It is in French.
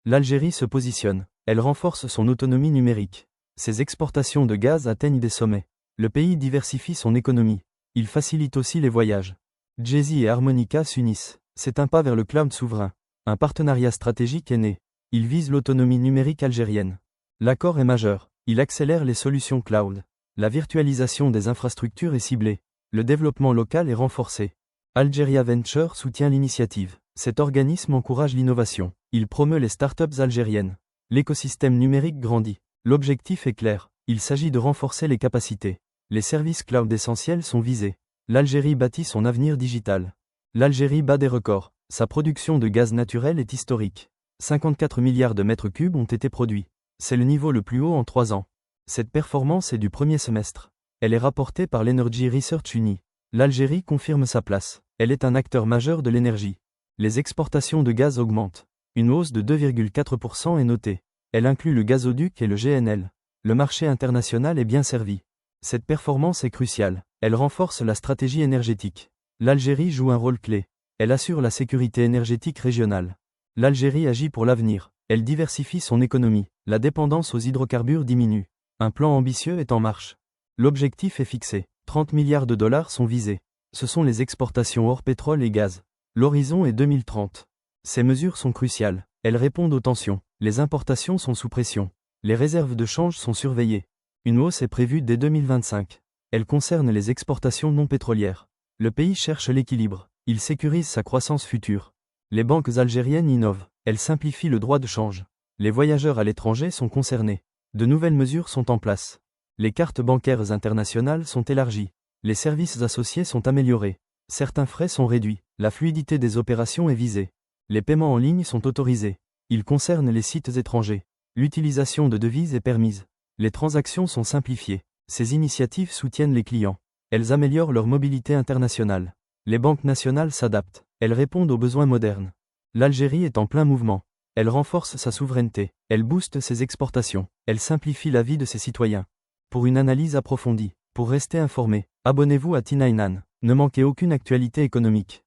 L'Algérie se positionne. Elle renforce son autonomie numérique. Ses exportations de gaz atteignent des sommets. Le pays diversifie son économie. Il facilite aussi les voyages. Jay-Z et Harmonica s'unissent. C'est un pas vers le cloud souverain. Un partenariat stratégique est né. Il vise l'autonomie numérique algérienne. L'accord est majeur. Il accélère les solutions cloud. La virtualisation des infrastructures est ciblée. Le développement local est renforcé. Algeria Venture soutient l'initiative. Cet organisme encourage l'innovation. Il promeut les startups algériennes. L'écosystème numérique grandit. L'objectif est clair. Il s'agit de renforcer les capacités. Les services cloud essentiels sont visés. L'Algérie bâtit son avenir digital. L'Algérie bat des records. Sa production de gaz naturel est historique. 54 milliards de mètres cubes ont été produits. C'est le niveau le plus haut en 3 ans. Cette performance est du premier semestre. Elle est rapportée par l'Energy Research Uni. L'Algérie confirme sa place. Elle est un acteur majeur de l'énergie. Les exportations de gaz augmentent. Une hausse de 2,4% est notée. Elle inclut le gazoduc et le GNL. Le marché international est bien servi. Cette performance est cruciale. Elle renforce la stratégie énergétique. L'Algérie joue un rôle clé. Elle assure la sécurité énergétique régionale. L'Algérie agit pour l'avenir. Elle diversifie son économie. La dépendance aux hydrocarbures diminue. Un plan ambitieux est en marche. L'objectif est fixé. 30 milliards de dollars sont visés. Ce sont les exportations hors pétrole et gaz. L'horizon est 2030. Ces mesures sont cruciales. Elles répondent aux tensions. Les importations sont sous pression. Les réserves de change sont surveillées. Une hausse est prévue dès 2025. Elle concerne les exportations non pétrolières. Le pays cherche l'équilibre. Il sécurise sa croissance future. Les banques algériennes innovent. Elles simplifient le droit de change. Les voyageurs à l'étranger sont concernés. De nouvelles mesures sont en place. Les cartes bancaires internationales sont élargies. Les services associés sont améliorés. Certains frais sont réduits. La fluidité des opérations est visée. Les paiements en ligne sont autorisés. Ils concernent les sites étrangers. L'utilisation de devises est permise. Les transactions sont simplifiées. Ces initiatives soutiennent les clients. Elles améliorent leur mobilité internationale. Les banques nationales s'adaptent. Elles répondent aux besoins modernes. L'Algérie est en plein mouvement. Elle renforce sa souveraineté. Elle booste ses exportations. Elle simplifie la vie de ses citoyens. Pour une analyse approfondie, pour rester informé, abonnez-vous à T9an. Ne manquez aucune actualité économique.